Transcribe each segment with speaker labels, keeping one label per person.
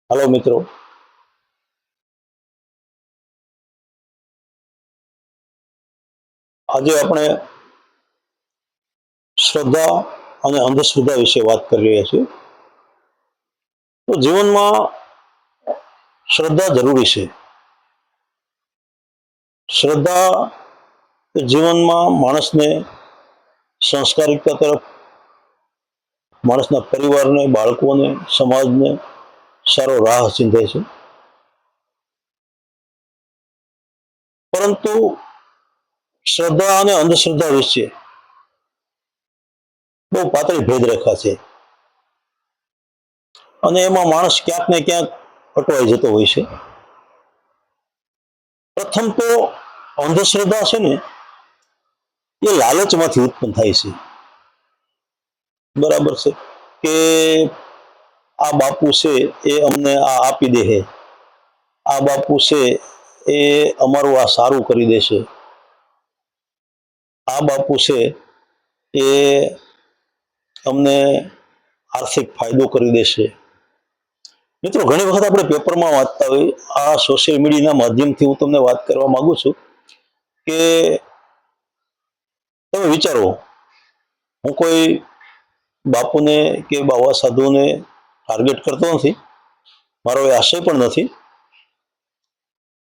Speaker 1: હાલો મિત્રો, આજે આપણે શ્રદ્ધા અને અંધશ્રદ્ધા વિશે વાત કરી રહ્યા છીએ. તો જીવનમાં શ્રદ્ધા જરૂરી છે. શ્રદ્ધા જીવનમાં માણસને સંસ્કારિકતા તરફ, માણસના પરિવારને, બાળકોને, સમાજને સારો રાહ ચીંધે છે. પરંતુ શ્રદ્ધા અને અંધશ્રદ્ધા વિશે બહુ પાતળી ભેદરેખા છે અને એમાં માણસ ક્યાંક ને ક્યાંક અટવાઈ જતો હોય છે. પ્રથમ તો અંધશ્રદ્ધા છે ને, એ લાલચમાંથી ઉત્પન્ન થાય છે. બરાબર છે કે આ બાપુ છે એ અમને આ આપી દે છે, આ બાપુ છે એ અમારું આ સારું કરી દેશે, આ બાપુ છે એ અમને આર્થિક ફાયદો કરી દેશે. મિત્રો, ઘણી વખત આપણે પેપરમાં વાંચતા હોય, આ સોશિયલ મીડિયાના માધ્યમથી હું તમને વાત કરવા માંગુ છું કે તમે વિચારો, હું કોઈ બાપુને કે બાવા સાધુને ટાર્ગેટ કરતો નથી, મારો એ આશય પણ નથી,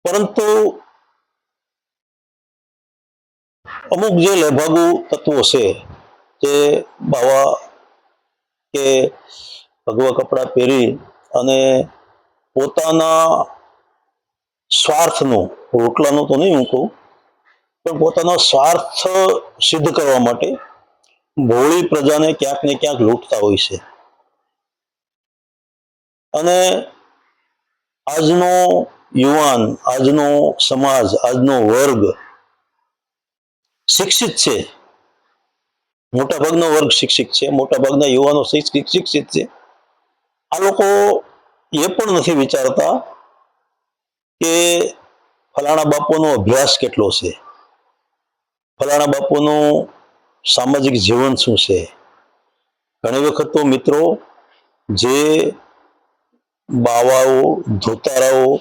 Speaker 1: પરંતુ અમુક જે લેભાગુ તત્વો છે, જે બાવા કે ભગવા કપડાં પહેરી અને પોતાના સ્વાર્થનું, રોટલાનું તો નહીં હું કહું, પણ પોતાનો સ્વાર્થ સિદ્ધ કરવા માટે ભોળી પ્રજાને ક્યાંક ને ક્યાંક લૂંટતા હોય છે. અને આજનો યુવાન, આજનો સમાજ, આજનો વર્ગ શિક્ષિત છે, મોટાભાગનો વર્ગ શિક્ષિત છે, મોટાભાગના યુવાનો શિક્ષિત છે. આ લોકો એ પણ નથી વિચારતા કે ફલાણા બાપુનો અભ્યાસ કેટલો છે, ફલાણા બાપુનું સામાજિક જીવન શું છે. ઘણી વખત તો મિત્રો, જે બાવાઓ, ધોતારાઓ,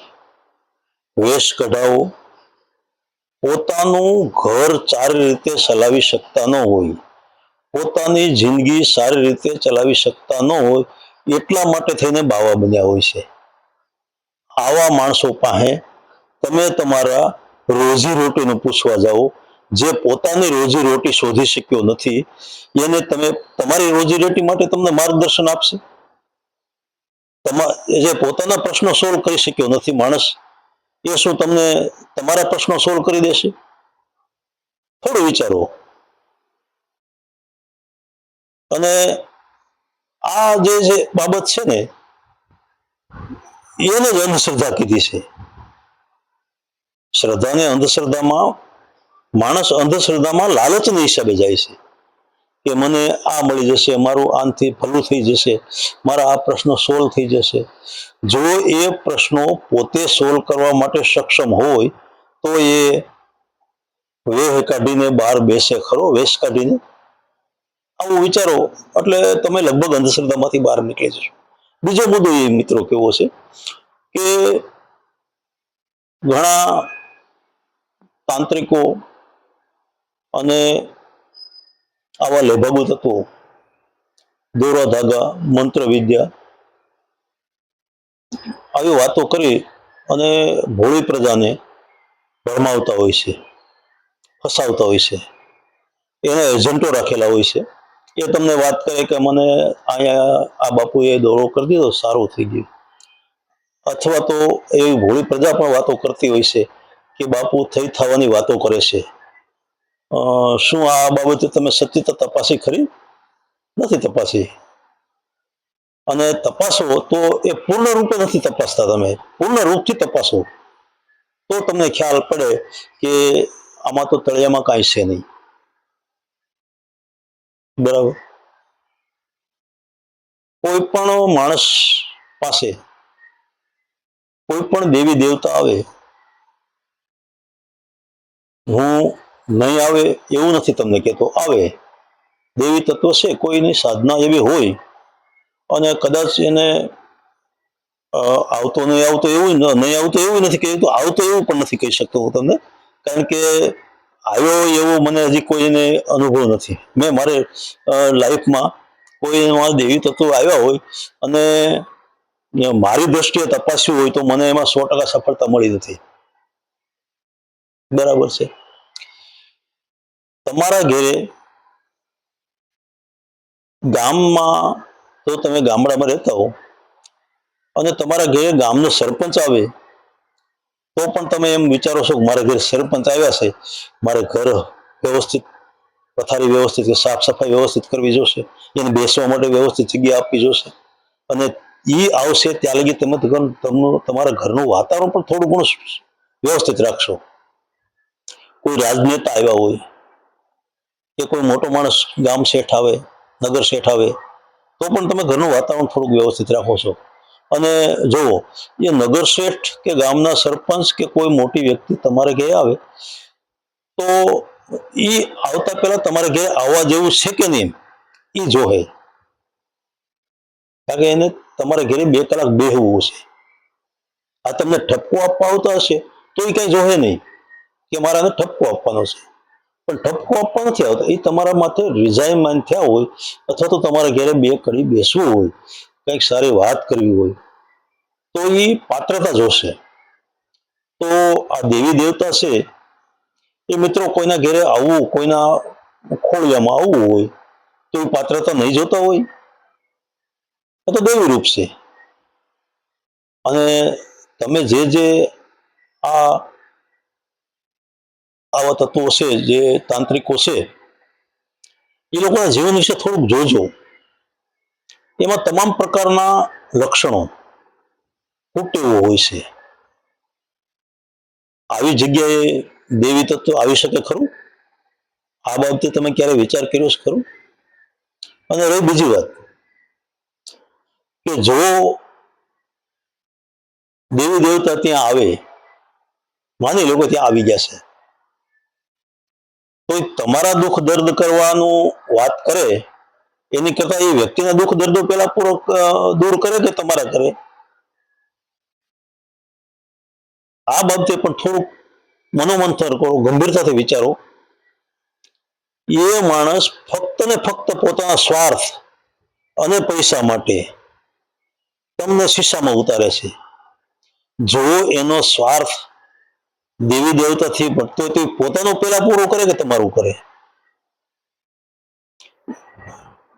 Speaker 1: વેશ કઢાઓ પોતાનું ઘર સારી રીતે ચલાવી શકતા ન હોય, પોતાની જિંદગી સારી રીતે ચલાવી શકતા ન હોય, એટલા માટે થઈને બાવા બન્યા હોય છે. આવા માણસો પાસે તમે તમારા રોજીરોટીનું પૂછવા જાઓ, જે પોતાની રોજીરોટી શોધી શક્યો નથી, એને તમે તમારી રોજીરોટી માટે તમને માર્ગદર્શન આપશે? જે પોતાના પ્રશ્નો સોલ્વ કરી શક્યો નથી માણસ, એ શું તમને તમારા પ્રશ્નો સોલ્વ કરી દેશે? થોડું વિચારો. અને આ જે બાબત છે ને, એને જ અંધશ્રદ્ધા કીધી છે. શ્રદ્ધા અને અંધશ્રદ્ધામાં માણસ અંધશ્રદ્ધામાં લાલચના હિસાબે જાય છે કે મને આ મળી જશે, મારું આનથી ભલું થઈ જશે, મારા આ પ્રશ્નો સોલ્વ થઈ જશે. જો એ પ્રશ્નો પોતે સોલ્વ કરવા માટે સક્ષમ હોય તો એ વેહ કાઢીને બહાર બેસે ખરો, વેશ કાઢીને? આવું વિચારો એટલે તમે લગભગ અંધશ્રદ્ધામાંથી બહાર નીકળી જશો. બીજો મુદ્દો એ મિત્રો કેવો છે કે ઘણા તાંત્રિકો અને આવા લેભાગુ તત્વો દોરા ધાગા, મંત્ર વિદ્યા આવી વાતો કરી અને ભોળી પ્રજાને ભરમાવતા હોય છે, ફસાવતા હોય છે. એના એજન્ટો રાખેલા હોય છે. એ તમને વાત કરે કે મને અહીંયા આ બાપુએ દોરો કરી દીધો, સારું થઈ ગયું. અથવા તો એવી ભોળી પ્રજા પણ વાતો કરતી હોય છે કે બાપુ થઈ થવાની વાતો કરે છે. શું આ બાબતે તમે સત્યતા તપાસી ખરી? નથી તપાસી. અને તપાસો તો એ પૂર્ણ રૂપે નથી તપાસતા, તમે પૂર્ણ રૂપથી તપાસો તો તમને ખ્યાલ પડે કે આમાં તો તળિયામાં કાંઈ છે નહીં. બરાબર? કોઈ પણ માણસ પાસે કોઈ પણ દેવી દેવતા આવે, હું નહીં આવે એવું નથી તમને કહેતો, આવે. દેવી તત્વ છે, કોઈની સાધના એવી હોય અને કદાચ એને આવતો નહીં આવતો એવું નહીં આવતો એવું નથી કહ્યું, તો આવતો એવું પણ નથી કહી શકતો હું તમને, કારણ કે આવ્યો એવો મને હજી કોઈને અનુભવ નથી. મેં મારે લાઈફમાં કોઈ દેવી તત્વો આવ્યા હોય અને મારી દ્રષ્ટિએ તપાસ્યું હોય તો મને એમાં 100% સફળતા મળી નથી. બરાબર છે. તમારા ઘરે ગામમાં, તો તમે ગામડામાં રહેતા હો અને તમારા ઘરે ગામનો સરપંચ આવે તો પણ તમે એમ વિચારો છો કે મારા ઘરે સરપંચ આવ્યા છે, મારે ઘર વ્યવસ્થિત, પથારી વ્યવસ્થિત, સાફ સફાઈ વ્યવસ્થિત કરવી જોશે, એને બેસવા માટે વ્યવસ્થિત જગ્યા આપવી જોશે, અને એ આવશે ત્યાં લગી તમે તમારા ઘરનું વાતાવરણ પણ થોડું ઘણું વ્યવસ્થિત રાખશો. કોઈ રાજનેતા આવ્યા હોય કે કોઈ મોટો માણસ, ગામ શેઠ આવે, નગર શેઠ આવે, તો પણ તમે ઘરનું વાતાવરણ થોડુંક વ્યવસ્થિત રાખો છો. અને જુઓ, એ નગર શેઠ કે ગામના સરપંચ કે કોઈ મોટી વ્યક્તિ તમારે ઘરે આવે તો એ આવતા પહેલા તમારે ઘરે આવવા જેવું છે કે નહીં એ જોહે, કારણ કે એને તમારે ઘરે 2 કલાક બેહવું છે. આ તમને ઠપકો આપવા આવતા હશે તો એ કઈ જોહે નહીં કે મારે આને ઠપકો આપવાનો છે, પણ ઠપકો આપવા નથી આવતા, એ તમારા માથે રિઝાઇનમેન્ટ થયા હોય અથવા તો તમારા ઘરે 2 કડી બેસવું હોય, કંઈક સારી વાત કરવી હોય તો એ પાત્રતા જોશે. તો આ દેવી દેવતા છે એ મિત્રો કોઈના ઘરે આવવું, કોઈના ખોળિયામાં આવવું હોય તો એ પાત્રતા નહીં જોતા હોય, આ તો દેવી રૂપ છે. અને તમે જે આવા તત્વો છે, જે તાંત્રિકો છે, એ લોકોના જીવન વિશે થોડુંક જોજો. એમાં તમામ પ્રકારના લક્ષણો, કુટેવો હોય છે. આવી જગ્યાએ દેવી તત્વ આવી શકે ખરું? આ બાબતે તમે ક્યારે વિચાર કર્યો છે ખરું? અને રહી બીજી વાત કે જો દેવી દેવતા ત્યાં આવે, માની લો કે ત્યાં આવી ગયા છે, તો તમારા દુઃખ દર્દ કરવાનું વાત કરે એની કરતા એ વ્યક્તિના દુઃખ દર્દો પેલા દૂર કરે કે તમારા કરે? આ બાબતે પણ થોડુંક મનોમંથન કરો, ગંભીરતાથી વિચારો. એ માણસ ફક્ત ને ફક્ત પોતાના સ્વાર્થ અને પૈસા માટે તમને શિક્ષામાં ઉતારે છે. જો એનો સ્વાર્થ દેવી દેવતાથી વધતો હોય તો પોતાનું પેલા પૂરું કરે કે તમારું કરે?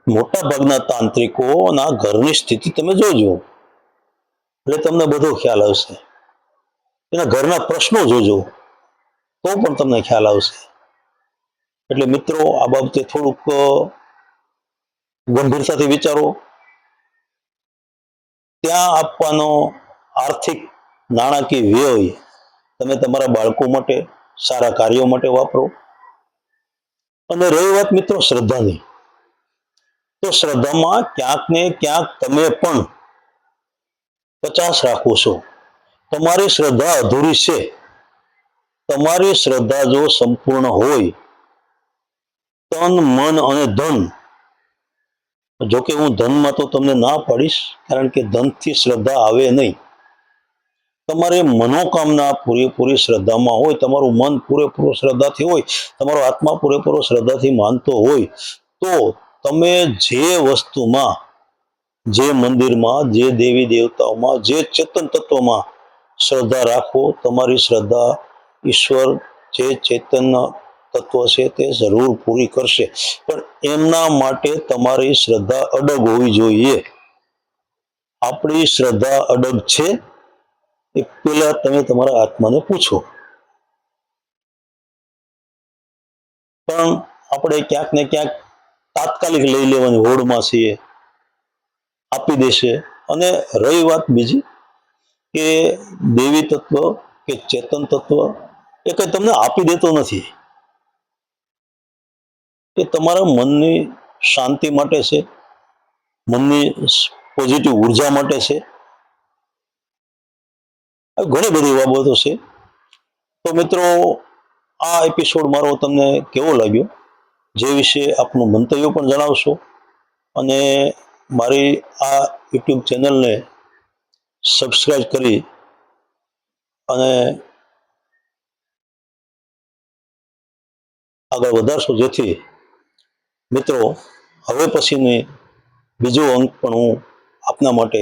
Speaker 1: મોટા ભાગના તાંત્રિકોના ઘરની સ્થિતિ તમે જોજો એટલે તમને બધો ખ્યાલ આવશે. એના ઘરના પ્રશ્નો જોજો તો પણ તમને ખ્યાલ આવશે. એટલે મિત્રો, આ બાબતે થોડુંક ગંભીરતાથી વિચારો. ત્યાં આપવાનો આર્થિક નાણાકીય વ્યય તમે તમારા બાળકો માટે, સારા કાર્યો માટે વાપરો. અને રહી વાત મિત્રો શ્રદ્ધાની, તો શ્રદ્ધામાં ક્યાંક ને ક્યાંક તમે પણ 50 રાખો છો. તમારી શ્રદ્ધા અધૂરી છે. તમારી શ્રદ્ધા જો સંપૂર્ણ હોય, તન, મન અને ધન, જોકે હું ધનમાં તો તમને ના પાડીશ, કારણ કે ધનથી શ્રદ્ધા આવે નહીં. તમારે મનોકામના પૂરેપૂરી શ્રદ્ધામાં હોય, તમારું મન પૂરેપૂરું શ્રદ્ધાથી હોય, તમારો આત્મા પૂરેપૂરો શ્રદ્ધાથી માનતો હોય, તો તમે જે વસ્તુમાં, જે મંદિરમાં, જે દેવી દેવતાઓમાં, જે ચેતન તત્વમાં શ્રદ્ધા રાખો, તમારી શ્રદ્ધા ઈશ્વર, જે ચૈતન્ય તત્વ છે તે જરૂર પૂરી કરશે. પણ એમના માટે તમારી શ્રદ્ધા અડગ હોવી જોઈએ. આપણી શ્રદ્ધા અડગ છે? એ પેલા તમે તમારા આત્માને પૂછો. પણ આપણે ક્યાંક ને ક્યાંક તાત્કાલિક લઈ લેવાની હોડમાં છીએ, આપી દેશે. અને રહી વાત બીજી કે દેવી તત્વ કે ચેતન તત્વ એ કંઈ તમને આપી દેતો નથી. એ તમારા મનની શાંતિ માટે છે, મનની પોઝિટિવ ઉર્જા માટે છે. ઘણી બધી બાબતો છે. તો મિત્રો, આ એપિસોડ મારો તમને કેવો લાગ્યો, જે વિશે આપનું મંતવ્ય પણ જણાવશો અને મારી આ યુટ્યુબ ચેનલને સબસ્ક્રાઈબ કરી અને આગળ વધારશો, જેથી મિત્રો હવે પછીની બીજો અંક પણ હું આપના માટે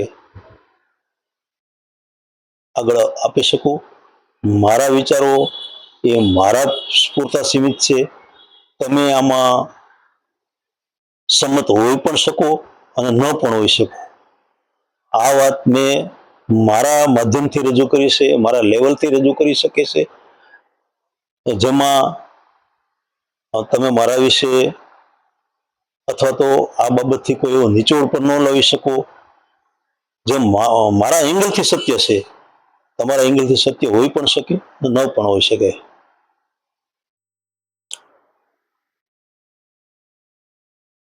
Speaker 1: આગળ આપી શકું. મારા વિચારો એ મારા પૂરતા સીમિત છે. તમે આમાં સંમત હોઈ પણ શકો અને ન પણ હોઈ શકો. આ વાત મેં મારા માધ્યમથી રજૂ કરી છે, મારા લેવલથી રજૂ કરી શકે છે, જેમાં તમે મારા વિશે અથવા તો આ બાબતથી કોઈ એવો નિચોડ પણ ન લાવી શકો. જે મારા એંગલથી સત્ય છે, તમારા એંગલથી સત્ય હોઈ પણ શકે, ન પણ હોઈ શકે.